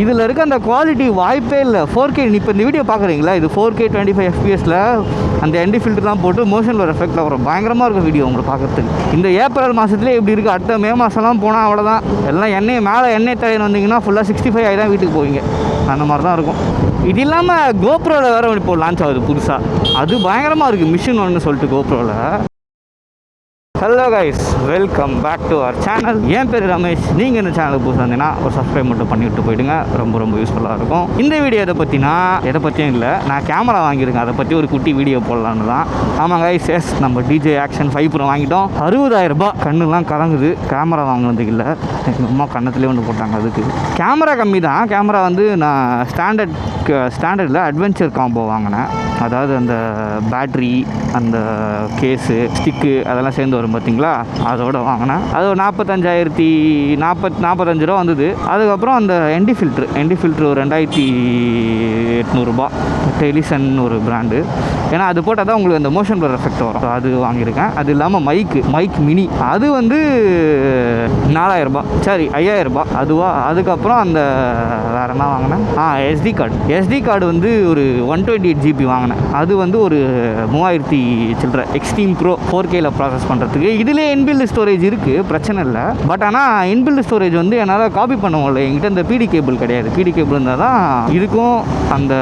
இதில் இருக்க அந்த குவாலிட்டி வாய்ப்பே இல்லை. 4K இப்போ இந்த வீடியோ பார்க்குறீங்களா, இது 4K 25 FPS அந்த என்டி ஃபில்டர்லாம் போட்டு மோஷன் ஒரு எஃபெக்டில் வரும். பயங்கரமாக இருக்கும் வீடியோ உங்களுக்கு பார்க்குறதுக்கு. இந்த ஏப்ரல் மாதத்துலேயே இப்படி இருக்குது. அடுத்த மே மாதம்லாம் போனால் அவ்வளோதான். எல்லாம் எண்ணெய் மேலே எண்ணெய் தழைன்னு வந்தீங்கன்னா ஃபுல்லாக 65 ஆகி தான் வீட்டுக்கு போவீங்க. அந்த மாதிரி தான் இருக்கும். இது இல்லாமல் கோப்ரோவில் வேறு இப்போ லான்ச் ஆகுது புதுசாக. அது பயங்கரமாக இருக்குது. மிஷின் ஒன்று சொல்லிட்டு கோப்ரோவில். Hello guys, welcome back to our channel. என் பேர் ரமேஷ். நீங்கள் இந்த சேனலுக்கு புதுசாக இருந்தீங்கன்னா ஒரு சப்ஸ்கிரைப் மட்டும் பண்ணிவிட்டு போயிடுங்க. ரொம்ப யூஸ்ஃபுல்லாக இருக்கும். இந்த வீடியோ எதை பற்றியும் இல்லை, நான் கேமரா வாங்கியிருக்கேன். அதை பற்றி ஒரு குட்டி வீடியோ போடலான்னு தான். ஆமாம் கைஸ், எஸ் நம்ம DJI Action 5 Pro வாங்கிட்டோம். 60,000 ரூபாய். கண்ணுலாம் கலங்குது. கேமரா வாங்கினதுக்கு இல்லை, எங்கள் அம்மா கண்ணத்துலேயே ஒன்று போட்டாங்க. அதுக்கு கேமரா கம்மி தான். கேமரா வந்து நான் ஸ்டாண்டர்டில் அட்வென்ச்சர் காம்போ வாங்கினேன். அதாவது அந்த பேட்ரி, அந்த கேஸு, ஸ்டிக்கு அதெல்லாம் சேர்ந்து வரும் பார்த்தீங்களா, அதோட வாங்கினேன். அது ஒரு 45 ரூபா வந்தது. அதுக்கப்புறம் அந்த என்டி ஃபில்ட்ரு ஒரு 2,800 ரூபா. டெலிசன் ஒரு பிராண்டு. ஏன்னா அது போட்டால் தான் உங்களுக்கு அந்த மோஷன் பிளர் எஃபெக்ட் வரும். அது வாங்கியிருக்கேன். அது இல்லாமல் மைக் மினி, அது வந்து 4,000 ரூபா, சரி 5,000 ரூபா அதுவா. அதுக்கப்புறம் அந்த வேறு என்ன வாங்கினேன், SD கார்டு வந்து ஒரு 128 GB வாங்கினேன். அது வந்து ஒரு 3000 சில்லற. எக்ஸ்ட்ரீம் ப்ரோ 4Kல ப்ராசஸ் பண்ணுறதுக்கு. இதுலேயே இன்பில்ட் ஸ்டோரேஜ் இருக்குது, பிரச்சனை இல்லை. பட் ஆனால் இன்பில்ட் ஸ்டோரேஜ் வந்து என்னால் காப்பி பண்ண முடியல. என்கிட்ட இந்த PD கேபிள் கிடையாது. PD கேபிள் இருந்தால் தான் இதுக்கும் அந்த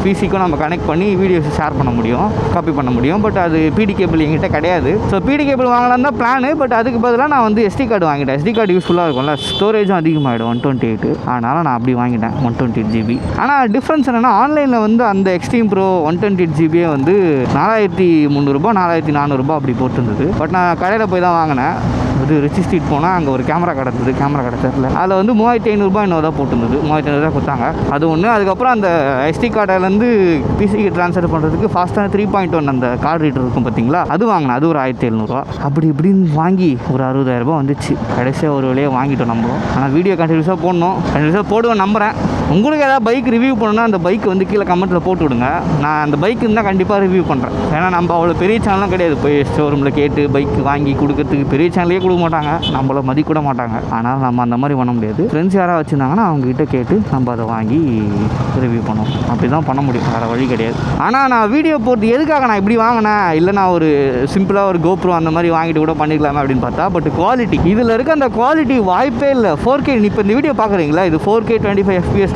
பிசிக்கும் நம்ம கனெக்ட் பண்ணி வீடியோஸ் ஷேர் பண்ண முடியும், காப்பி பண்ண முடியும். பட் அது PD கேபிள் என்கிட்ட கிடையாது. ஸோ PD கேபிள் வாங்கலாம் தான் பிளானு. பட் அதுக்கு பதிலாக நான் வந்து SD கார்டு வாங்கிட்டேன். SD கார்டு யூஸ்ஃபுல்லாக இருக்கும்ல, ஸ்டோரேஜும் அதிகமாகிடும் 128. அதனால் நான் அப்படி வாங்கிட்டேன் 128 GB. ஆனால் டிஃப்ரென்ஸ் என்னென்னா, ஆன்லைனில் வந்து அந்த எக்ஸ்ட்ரீம் ப்ரோ 128 GBயே வந்து 4,300 ரூபா 4,400 ரூபா அப்படி போட்டுருந்தது. பட் நான் கடையில் போய் தான் வாங்கினேன். அது ரிச்சி ஸ்ட்ரீட் போனால் அங்கே ஒரு கேமரா கிடந்தது. கேமரா கிடச்சதில்ல. அதில் வந்து 3,500 ரூபாய் இன்னும் தான் போட்டுருந்தது. 3,500 ரூபா கொடுத்தாங்க. அது ஒன்று. அதுக்கப்புறம் அந்த SD கார்டிலேருந்து பிசிக்கு ட்ரான்ஸ்ஃபர் பண்ணுறதுக்கு ஃபாஸ்ட்டான 3.1 அந்த கார்டு ரீடர் இருக்கும் பார்த்தீங்களா, அது வாங்கினேன். அது ஒரு 1,700 ரூபா. அப்படி இப்படின்னு வாங்கி ஒரு 60,000 ரூபா வந்துச்சு. கடைசியாக ஒரு வழியாக வாங்கிட்டோம் நம்ம. ஆனால் வீடியோ கண்டினியூஸாக போடுவேன் நம்புகிறேன். உங்களுக்கு ஏதாவது பைக் ரிவ்யூ பண்ணணும்னா அந்த பைக் வந்து கீழே கமெண்ட்டில் போட்டு விடுங்க. நான் அந்த பைக் இருந்தால் கண்டிப்பாக ரிவ்யூ பண்ணுறேன். ஏன்னா நம்ம அவ்வளோ பெரிய சேனல்லாம் கிடையாது. போய் ஷோரூமில் கேட்டு பைக் வாங்கி கொடுக்கறதுக்கு பெரிய சேனலே கொடுக்க மாட்டாங்க, நம்மள மதிக்கூட மாட்டாங்க. ஆனால் நம்ம அந்த மாதிரி பண்ண முடியாது. ஃப்ரெண்ட்ஸ் யாராவது வச்சுருந்தாங்கன்னா அவங்ககிட்ட கேட்டு நம்ம அதை வாங்கி ரிவ்யூ பண்ணுவோம். அப்படி தான் பண்ண முடியும், வேறு வழி கிடையாது. ஆனால் நான் வீடியோ போட்டு எதுக்காக நான் இப்படி வாங்கினேன், இல்லை நான் ஒரு சிம்பிளாக ஒரு GoPro அந்த மாதிரி வாங்கிட்டு கூட பண்ணிக்கலாமே அப்படின்னு பார்த்தா, பட் குவாலிட்டி, இதில் இருக்க அந்த குவாலிட்டி வாய்ப்பே இல்லை. 4K இப்போ இந்த வீடியோ பார்க்குறீங்களா, இது 4K 25 FPS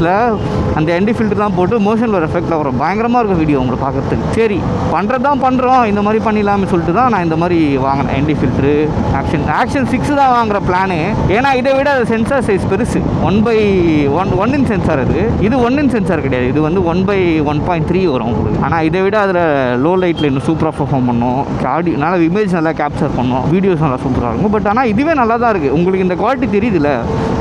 அந்த என்டி ஃபில்டர்லாம் போட்டு மோஷன் ஒரு எஃபெக்டில் வரும். பயங்கரமாக இருக்கும் வீடியோ உங்களுக்கு பார்க்குறதுக்கு. சரி பண்ணுறது தான் பண்ணுறோம், இந்த மாதிரி பண்ணிடலாம்னு சொல்லிட்டு தான் நான் இந்த மாதிரி வாங்கினேன். என்டி ஃபில்ட்ரு ஆக்ஷன் 6 தான் வாங்குகிற பிளானு. ஏன்னா இதை விட அது சென்சார் சைஸ் பெருசு. 1/1 இன்ச் சென்சார். இது 1 இன்ச் சென்சார் கிடையாது. இது வந்து 1/1.3 வரும் உங்களுக்கு. ஆனால் இதை விட அதில் லோ லைட்டில் இன்னும் சூப்பராக பர்ஃபார்ம் பண்ணும். நல்லா இமேஜ் நல்லா கேப்சர் பண்ணும், வீடியோஸ் நல்லா சூப்பராக இருக்கும். பட் ஆனால் இதுவே நல்லா தான் இருக்குது. உங்களுக்கு இந்த குவாலிட்டி தெரியுதுல்ல,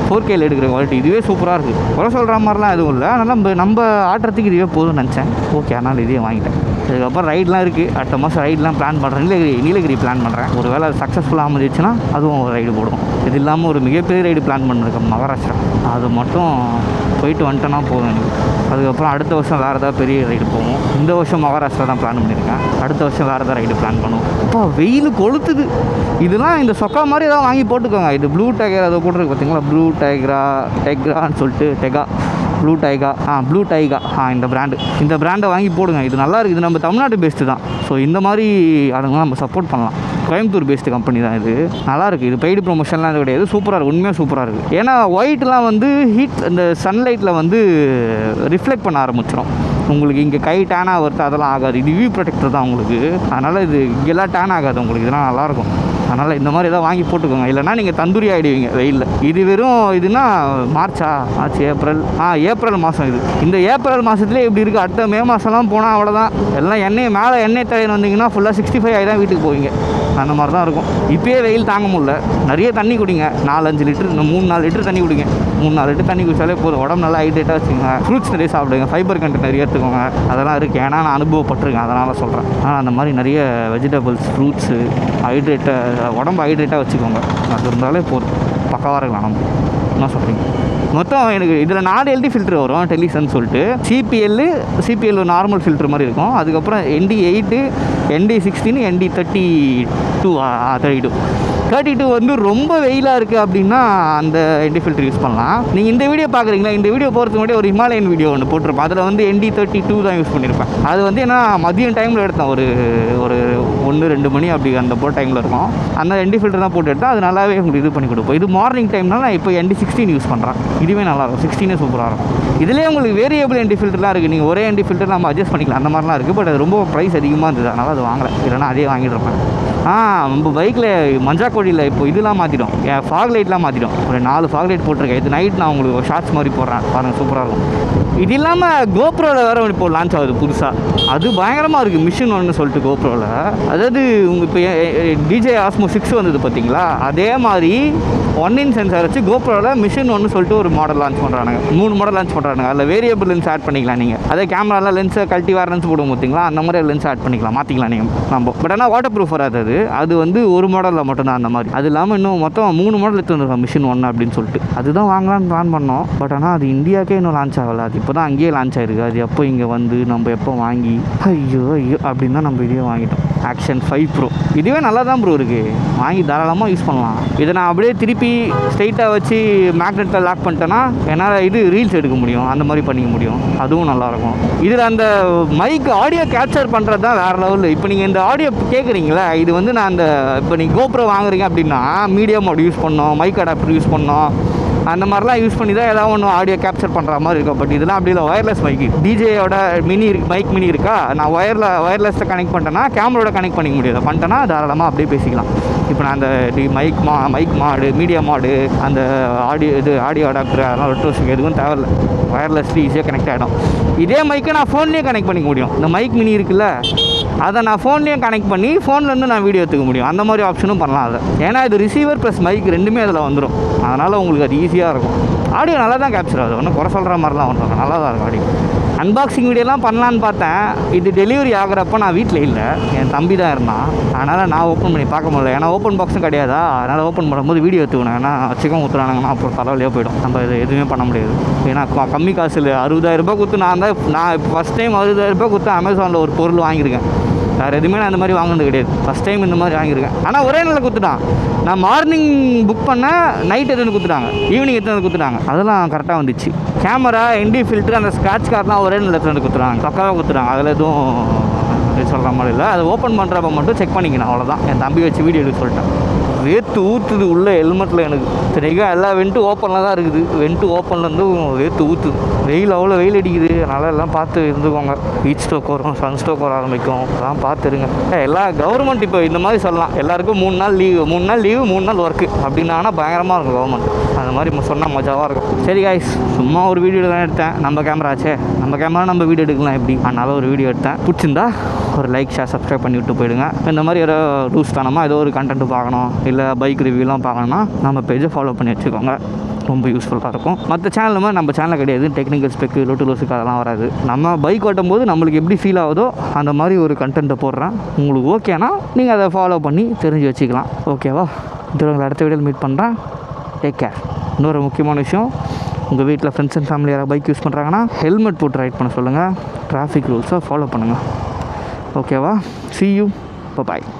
4Kல எடுக்கிற குவாலிட்டி இதுவே சூப்பராக இருக்குது. குறை சொல்கிற மாதிரிலாம் எதுவும் இல்லை. அதனால் நம்ம ஆட்டுறதுக்கு இதுவே போதும்னு நினச்சேன். ஓகே, அதனால் இதே வாங்கிட்டேன். அதுக்கப்புறம் ரைட்லாம் இருக்குது. அடுத்த மாதம் ரைட்லாம் பிளான் பண்ணுறேன். நீலகிரி பிளான் பண்ணுறேன். ஒரு வேளை அது சக்ஸஸ்ஃபுல்லாக அமைஞ்சிச்சுன்னா அதுவும் ஒரு ரைடு போடுவோம். இது இல்லாமல் ஒரு மிகப்பெரிய ரைடு பிளான் பண்ணிருக்கேன், மகாராஷ்டிரா. அது மட்டும் போயிட்டு வந்துட்டேன்னா போதும் எனக்கு. அதுக்கப்புறம் அடுத்த வருஷம் வேறு ஏதாவது பெரிய ரைடு போவோம். இந்த வருஷம் மகாராஷ்டிரா தான் பிளான் பண்ணியிருக்கேன். அடுத்த வருஷம் வேறு ஏதாவது ரைடு பிளான் பண்ணுவோம். அப்போ வெயில் கொளுத்துது. இதெல்லாம் இந்த சொக்கா மாதிரி ஏதாவது வாங்கி போட்டுக்கோங்க. இது ப்ளூ டைகர் அதை போட்டுருக்கு பார்த்தீங்களா, ப்ளூ டெக்ரான்னு சொல்லிட்டு ப்ளூ டைகா இந்த பிராண்டை வாங்கி போடுங்க. இது நல்லா இருக்குது. இது நம்ம தமிழ்நாட்டு பேஸ்ட்டு தான். ஸோ இந்த மாதிரி அதுங்களாம் நம்ம சப்போர்ட் பண்ணலாம். கோயம்புத்தூர் பேஸ்டு கம்பெனி தான் இது. நல்லாயிருக்கு. இது பெய்டு ப்ரொமோஷன்லாம் இது கிடையாது. சூப்பராக இருக்குது, உண்மையாக சூப்பராக இருக்குது. ஏன்னா ஒயிட்லாம் வந்து ஹீட் இந்த சன்லைட்டில் வந்து ரிஃப்ளெக்ட் பண்ண ஆரம்பிச்சிடும். உங்களுக்கு இங்கே கை டேன் ஆகிறது அதெல்லாம் ஆகாது. இது UV ப்ரொடெக்டர் தான் உங்களுக்கு. அதனால் இது இங்கெல்லாம் டேன் ஆகாது உங்களுக்கு. இதெல்லாம் நல்லாயிருக்கும். அதனால் இந்த மாதிரி எதாவது வாங்கி போட்டுக்கோங்க. இல்லைனா நீங்கள் தந்தூரி ஆகிடுவீங்க வெயிலில். இது வெறும் இதுனா மார்ச் ஏப்ரல் மாதம். இந்த ஏப்ரல் மாதத்துலேயே இப்படி இருக்குது. அடுத்த மே மாதம்லாம் போனால் அவ்வளோதான். எல்லாம் எண்ணெய் தழைன்னு வந்தீங்கன்னா ஃபுல்லாக 65 ஆகி தான் வீட்டுக்கு போவீங்க. அந்த மாதிரி தான் இருக்கும். இப்போயே வெயில் தாங்க முடியல. நிறைய தண்ணி குடிங்க. 4-5 லிட்டர் 3-4 லிட்டர் தண்ணி குடிங்க. 3-4 லிட்டர் தண்ணி குடிச்சாலே போதும். உடம்பு நல்லா ஹைட்ரேட்டாக வச்சுக்கோங்க. ஃப்ரூட்ஸ் நிறைய சாப்பிடுங்க. ஃபைபர் கண்டென்ட் நிறைய எடுத்துக்கோங்க. அதெல்லாம் இருக்குது. ஏன்னா நான் அனுபவப்பட்டிருக்கேன், அதனால் சொல்கிறேன். ஆனால் அந்த மாதிரி நிறைய வெஜிடபிள்ஸ், ஃப்ரூட்ஸு, உடம்பு ஹைட்ரேட்டாக வச்சுக்கோங்க. அது இருந்தாலே போதும், பக்கவாக இருக்கலாம். நம்ம என்ன சொல்கிறீங்க? மொத்தம் எனக்கு இதில் 4 LD ஃபில்ட்ரு வரும். டெலிசன் சொல்லிட்டு சிபிஎல் ஒரு நார்மல் ஃபில்ட்ரு மாதிரி இருக்கும். அதுக்கப்புறம் ND8, ND16, ND32 32 வந்து ரொம்ப வெயிலாக இருக்குது அப்படின்னா அந்த ND ஃபில்டர் யூஸ் பண்ணலாம். நீங்கள் இந்த வீடியோ பார்க்குறீங்களா, இந்த வீடியோ போகிறதுக்கு முன்னாடி ஒரு ஹிமாலயன் வீடியோ ஒன்று போட்டிருப்பேன். அதில் வந்து ND32 தான் யூஸ் பண்ணியிருப்பேன். அது வந்து ஏன்னா மதியம் டைமில் எடுத்தேன், ஒரு 1-2 மணி அப்படி அந்த போல் டைமில் இருக்கும். அந்த ND ஃபில்டர் தான் போட்டு எடுத்தால் அது நல்லாவே உங்களுக்கு இது பண்ணி கொடுப்போம். இது மார்னிங் டைம்னால நான் இப்போ ND16 யூஸ் பண்ணுறேன். இதுவே நல்லாயிருக்கும், 16 சூப்பராக இருக்கும். இதுலேயே உங்களுக்கு வேரியபிள் ND ஃபில்டர்லாம் இருக்குது. நீங்கள் ஒரே ND ஃபில்டர் நம்ம அட்ஜஸ்ட் பண்ணிக்கலாம், அந்த மாதிரிலாம் இருக்குது. பட் அது ரொம்ப ப்ரைஸ் அதிகமாக இருந்தது, அதனால் அது வாங்கலை. இல்லைனா அதே வாங்கிட்டு இருப்பேன். நம்ம பைக்கில் மஞ்சாக்கோடியில் இப்போ இதெல்லாம் மாற்றிடும், ஃபாக் லைட்லாம் மாற்றிடும். ஒரு 4 ஃபாக் லைட் போட்டிருக்கேன். இது நைட் நான் உங்களுக்கு ஷார்ட்ஸ் மாதிரி போடுறேன் பாருங்கள், சூப்பராக இருக்கும். இது இல்லாமல் கோப்ரோவில் வேறு இப்போ லான்ச் ஆகுது புதுசாக. அது பயங்கரமாக இருக்குது, மிஷின் 1 சொல்லிட்டு கோப்ரோவில். அதாவது உங்கள் இப்போ DJI Osmo 6 வந்தது பார்த்தீங்களா, அதே மாதிரி 1-in சென்சார் வச்சு கோப்ரோவில் மிஷின் 1 சொல்லிட்டு ஒரு மாடல் லான்ச் பண்ணுறானுங்க. 3 மாடல் லான்ச் பண்ணுறாங்க. அதில் வேரியபிள் லென்ஸ் ஆட் பண்ணிக்கலாம் நீங்கள். அதே கேமராவில் லென்ஸை கழட்டி வேறு லென்ஸ் போடுவோம் பார்த்தீங்களா, அந்த மாதிரி லென்ஸ் ஆட் பண்ணிக்கலாம், மாற்றிக்கலாம் நீங்கள் நம்ம. பட் ஆனால் வாட்டர் ப்ரூஃப் வராது. அது வந்து ஒரு மாடலில் மட்டும்தான் அந்த மாதிரி. அது இல்லாமல் இன்னும் மொத்தம் 3 மாடல் எடுத்து வந்துருக்கோம் மிஷின் 1 அப்படின்னு சொல்லிட்டு. அதுதான் வாங்கலான்னு பிளான் பண்ணோம். பட் ஆனால் அது இந்தியாவுக்கே இன்னும் லான்ச் ஆகலை. அது இப்போ தான் அங்கேயே லான்ச் ஆகிருக்கு. அது எப்போ இங்கே வந்து நம்ம எப்போ வாங்கி ஐயோ அப்படின்னு தான் நம்ம இதே வாங்கிட்டோம். ஆக்ஷன் 5 ப்ரோ இதுவே நல்லா தான் ப்ரோ இருக்குது, வாங்கி தாராளமாக யூஸ் பண்ணலாம். இதை நான் அப்படியே திருப்பி ஸ்ட்ரைட்டாக வச்சு மேக்னெட்டில் லாக் பண்ணிட்டேன்னா என்னால் இது ரீல்ஸ் எடுக்க முடியும், அந்த மாதிரி பண்ணிக்க முடியும். அதுவும் நல்லாயிருக்கும். இதில் அந்த மைக் ஆடியோ கேப்சர் பண்ணுறது தான் வேறு லெவலில். இப்போ நீங்கள் இந்த ஆடியோ கேட்குறீங்களா, இது வந்து நான் அந்த இப்போ நீங்கள் கோப்ரோ வாங்குறீங்க அப்படின்னா மீடியா மோட் யூஸ் பண்ணோம், மைக் அடாப்டர் யூஸ் பண்ணோம், அந்த மாதிரிலாம் யூஸ் பண்ணி தான் ஏதாவது ஒன்று ஆடியோ கேப்சர் பண்ணுற மாதிரி இருக்கும். பட் இதெல்லாம் அப்படி இல்லை, ஒயர்லெஸ் மைக்கு. டிஜேயோட மைக் மினி இருக்கா, நான் ஒயர்லெஸில் கனெக்ட் பண்ணிட்டேன்னா கேமரோட கனெக்ட் பண்ணிக்க முடியாது. பண்ணிட்டேன்னா தாராளமாக அப்படியே பேசிக்கலாம். இப்போ நான் அந்த மைக் மாடு, மீடியா மாடு, அந்த ஆடியோ அடாப்டர் அதெல்லாம் ரெட்ரோஸுக்கு எதுவும் தேவையில்லை, ஒயர்லெஸ்லி ஈஸியாக கனெக்ட் ஆகிடும். இதே மைக்கை நான் ஃபோன்லேயே கனெக்ட் பண்ணிக்க முடியும். இந்த மைக் மினி இருக்குல்ல, அதை நான் ஃபோன்லேயே கனெக்ட் பண்ணி ஃபோன்லேருந்து நான் வீடியோ எடுத்துக்க முடியும். அந்த மாதிரி ஆப்ஷனும் பண்ணலாம் அதை. ஏன்னா இது ரிசீவர் ப்ளஸ் மைக் ரெண்டுமே அதில் வந்துடும். அதனால் உங்களுக்கு அது ஈஸியாக இருக்கும். ஆடியோ நல்லா தான் கேப்சர் ஆகுது, ஒன்றும் குறை சொல்கிற மாதிரிலாம் ஒன்றும் நல்லா தான் இருக்கும் ஆடியோ. அன்பாக்சிங் வீடியோலாம் பண்ணலான்னு பார்த்தேன். இது டெலிவரி ஆகிறப்போ நான் வீட்டில் இல்லை, என் தம்பி தான் இருந்தான். அதனால் நான் ஓப்பன் பண்ணி பார்க்க முடியல. ஏன்னா ஓப்பன் பாக்ஸும் கிடையாதா, அதனால் ஓப்பன் பண்ணும்போது வீடியோ எடுத்துக்கணும். ஏன்னா சிக்கன் ஊற்றுறானுங்கன்னா அப்புறம் தலைவலியாக போயிடும். நம்ம இது எதுவுமே பண்ண முடியாது. ஏன்னா கம்மி காசில் 60,000 ரூபாய் கொடுத்து நான் இப்போ ஃபஸ்ட் டைம் 60,000 ரூபாய் கொடுத்து அமேசானில் ஒரு பொருள் வாங்கியிருக்கேன். வேறு எதுவுமே நான் இந்த மாதிரி வாங்கினது கிடையாது, ஃபஸ்ட் டைம் இந்த மாதிரி வாங்கியிருக்கேன். ஆனால் ஒரே நாளில் கொடுத்துட்டான். நான் மார்னிங் புக் பண்ணேன், நைட் எதுன்னு கொடுத்துட்டாங்க, ஈவினிங் எத்தனை கொடுத்துட்டாங்க, அதெல்லாம் கரெக்டாக வந்துச்சு. கேமரா, ND ஃபில்ட்ரு, அந்த ஸ்க்ராட்ச் கார்டெலாம் ஒரே நாளில் எத்தனை கொடுத்துட்டாங்க, பக்காவாக கொடுத்துட்டாங்க. அதில் எதுவும் சொல்கிற மாதிரி இல்லை. அதை ஓப்பன் பண்ணுறப்ப மட்டும் செக் பண்ணிக்கணும், அவ்வளோதான். என் தம்பி வச்சு வீடியோ எடுக்க சொல்லிட்டேன். வேர்த்து ஊற்றுது உள்ள ஹெல்மெட்டில். எனக்கு சரியாக எல்லா வெண்ட்டு ஓப்பனில் தான் இருக்குது. வெண்ட்டு ஓப்பன்லேருந்து வேர்த்து ஊற்றுது. வெயில் அவ்வளோ வெயில் அடிக்குது. அதனால் எல்லாம் பார்த்து இருந்துக்கோங்க. ஹீட் ஸ்ட்ரோக் வரும், சன் ஸ்ட்ரோக் வர ஆரம்பிக்கும், அதெல்லாம் பார்த்துருங்க. எல்லா கவர்மெண்ட் இப்போ இந்த மாதிரி சொல்லலாம், எல்லாருக்கும் 3 நாள் லீவு 3 நாள் ஒர்க்கு அப்படின்னா பயங்கரமாக இருக்கும் கவர்மெண்ட். அந்த மாதிரி சொன்னால் மஜாவாக இருக்கும். சரி காய்ஸ், சும்மா ஒரு வீடியோ தான் எடுத்தேன். நம்ம கேமராச்சே, நம்ம கேமரா நம்ம வீடியோ எடுக்கலாம் எப்படி, அதனால ஒரு வீடியோ எடுத்தேன். பிடிச்சிருந்தா ஒரு லைக், ஷேர், சப்ஸ்கிரைப் பண்ணி விட்டு போயிடுங்க. இந்த மாதிரி ஏதோ ரூல்ஸ் தானமாக ஏதோ ஒரு கண்டென்ட் பார்க்கணும், இல்லை பைக் ரிவ்யூலாம் பார்க்கணுன்னா நம்ம பேஜை ஃபாலோ பண்ணி வச்சுக்கோங்க, ரொம்ப யூஸ்ஃபுல்லாக இருக்கும். மற்ற சேனல் மாதிரி நம்ம சேனல் கிடையாது, டெக்னிக்கல் ஸ்பெக்கு, லோசுக்கு அதெல்லாம் வராது. நம்ம பைக் ஓட்டும் போது நம்மளுக்கு எப்படி ஃபீல் ஆகுதோ அந்த மாதிரி ஒரு கண்டென்ட்டை போடுறேன். உங்களுக்கு ஓகேனா நீங்கள் அதை ஃபாலோ பண்ணி தெரிஞ்சு வச்சுக்கலாம். ஓகேவா? உங்களை அடுத்த வீடியோவில் மீட் பண்ணுறேன். Take care. இன்னொரு முக்கியமான விஷயம், உங்கள் வீட்டில் ஃப்ரெண்ட்ஸ் அண்ட் ஃபேமிலி யாராவது பைக் யூஸ் பண்ணுறாங்கன்னா ஹெல்மெட் போட்டு ரைட் பண்ண சொல்லுங்கள். டிராஃபிக் ரூல்ஸை ஃபாலோ பண்ணுங்கள். ஓகேவா? See you. Bye-bye.